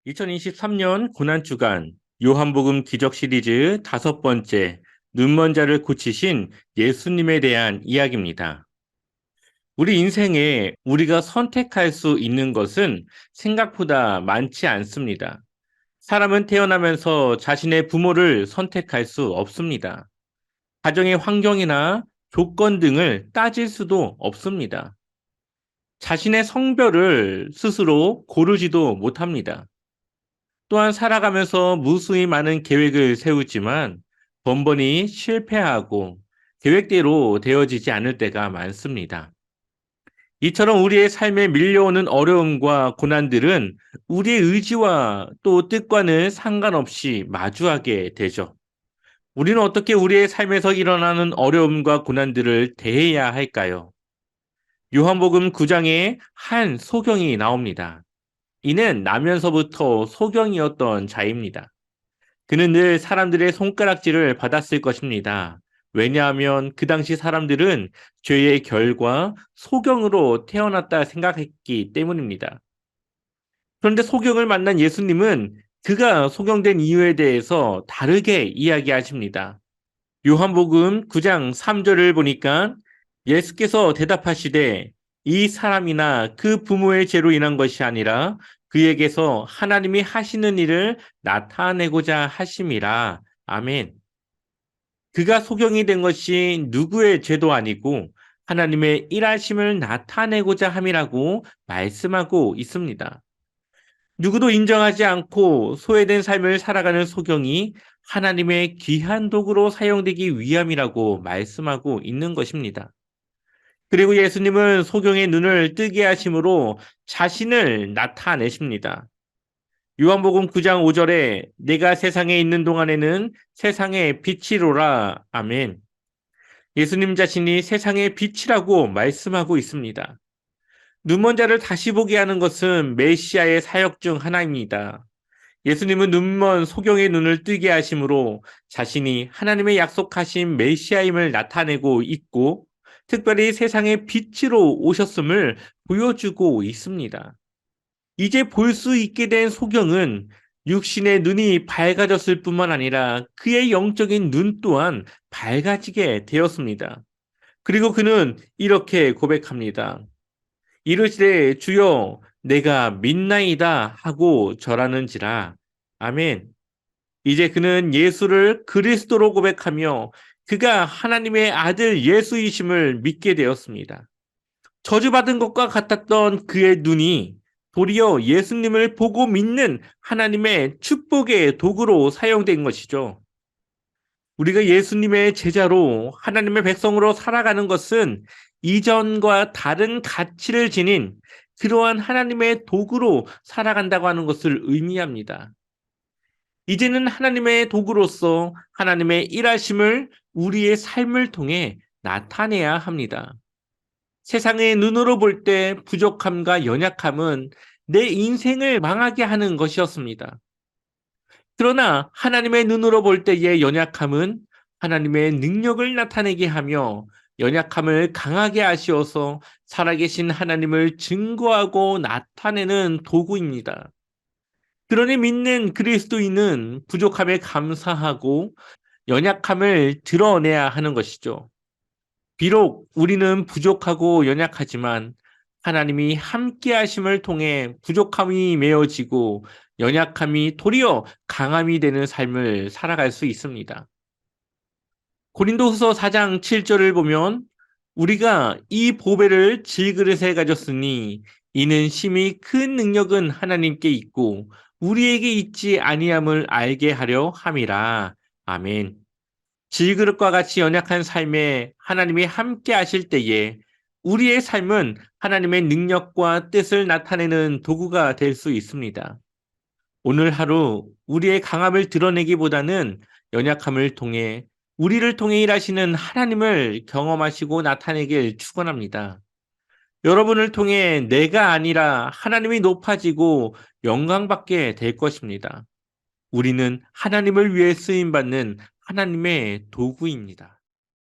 2023년 고난주간 요한복음 기적 시리즈 5번째 눈먼 자를 고치신 예수님에 대한 이야기입니다. 우리 인생에 우리가 선택할 수 있는 것은 생각보다 많지 않습니다. 사람은 태어나면서 자신의 부모를 선택할 수 없습니다. 가정의 환경이나 조건 등을 따질 수도 없습니다. 자신의 성별을 스스로 고르지도 못합니다. 또한 살아가면서 무수히 많은 계획을 세우지만 번번이 실패하고 계획대로 되어지지 않을 때가 많습니다. 이처럼 우리의 삶에 밀려오는 어려움과 고난들은 우리의 의지와 또 뜻과는 상관없이 마주하게 되죠. 우리는 어떻게 우리의 삶에서 일어나는 어려움과 고난들을 대해야 할까요? 요한복음 9장에 한 소경이 나옵니다. 이는 나면서부터 소경이었던 자입니다. 그는 늘 사람들의 손가락질을 받았을 것입니다. 왜냐하면 그 당시 사람들은 죄의 결과 소경으로 태어났다 생각했기 때문입니다. 그런데 소경을 만난 예수님은 그가 소경된 이유에 대해서 다르게 이야기하십니다. 요한복음 9장 3절을 보니까 예수께서 대답하시되 이 사람이나 그 부모의 죄로 인한 것이 아니라 그에게서 하나님이 하시는 일을 나타내고자 하심이라. 아멘. 그가 소경이 된 것이 누구의 죄도 아니고 하나님의 일하심을 나타내고자 함이라고 말씀하고 있습니다. 누구도 인정하지 않고 소외된 삶을 살아가는 소경이 하나님의 귀한 도구로 사용되기 위함이라고 말씀하고 있는 것입니다. 그리고 예수님은 소경의 눈을 뜨게 하심으로 자신을 나타내십니다. 요한복음 9장 5절에 내가 세상에 있는 동안에는 세상의 빛이로라. 아멘. 예수님 자신이 세상의 빛이라고 말씀하고 있습니다. 눈먼 자를 다시 보게 하는 것은 메시아의 사역 중 하나입니다. 예수님은 눈먼 소경의 눈을 뜨게 하심으로 자신이 하나님의 약속하신 메시아임을 나타내고 있고 특별히 세상의 빛으로 오셨음을 보여주고 있습니다. 이제 볼 수 있게 된 소경은 육신의 눈이 밝아졌을 뿐만 아니라 그의 영적인 눈 또한 밝아지게 되었습니다. 그리고 그는 이렇게 고백합니다. 이르시되 주여 내가 믿나이다 하고 절하는지라. 아멘. 이제 그는 예수를 그리스도로 고백하며 그가 하나님의 아들 예수이심을 믿게 되었습니다. 저주받은 것과 같았던 그의 눈이 도리어 예수님을 보고 믿는 하나님의 축복의 도구로 사용된 것이죠. 우리가 예수님의 제자로 하나님의 백성으로 살아가는 것은 이전과 다른 가치를 지닌 그러한 하나님의 도구로 살아간다고 하는 것을 의미합니다. 이제는 하나님의 도구로서 하나님의 일하심을 우리의 삶을 통해 나타내야 합니다. 세상의 눈으로 볼 때 부족함과 연약함은 내 인생을 망하게 하는 것이었습니다. 그러나 하나님의 눈으로 볼 때의 연약함은 하나님의 능력을 나타내게 하며 연약함을 강하게 하시어서 살아계신 하나님을 증거하고 나타내는 도구입니다. 그러니 믿는 그리스도인은 부족함에 감사하고 연약함을 드러내야 하는 것이죠. 비록 우리는 부족하고 연약하지만 하나님이 함께 하심을 통해 부족함이 메어지고 연약함이 도리어 강함이 되는 삶을 살아갈 수 있습니다. 고린도후서 4장 7절을 보면 우리가 이 보배를 질그릇에 가졌으니 이는 심히 큰 능력은 하나님께 있고 우리에게 있지 아니함을 알게 하려 함이라. 아멘. 질그릇과 같이 연약한 삶에 하나님이 함께 하실 때에 우리의 삶은 하나님의 능력과 뜻을 나타내는 도구가 될 수 있습니다. 오늘 하루 우리의 강함을 드러내기보다는 연약함을 통해 우리를 통해 일하시는 하나님을 경험하시고 나타내길 축원합니다. 여러분을 통해 내가 아니라 하나님이 높아지고 영광받게 될 것입니다. 우리는 하나님을 위해 쓰임받는 하나님의 도구입니다.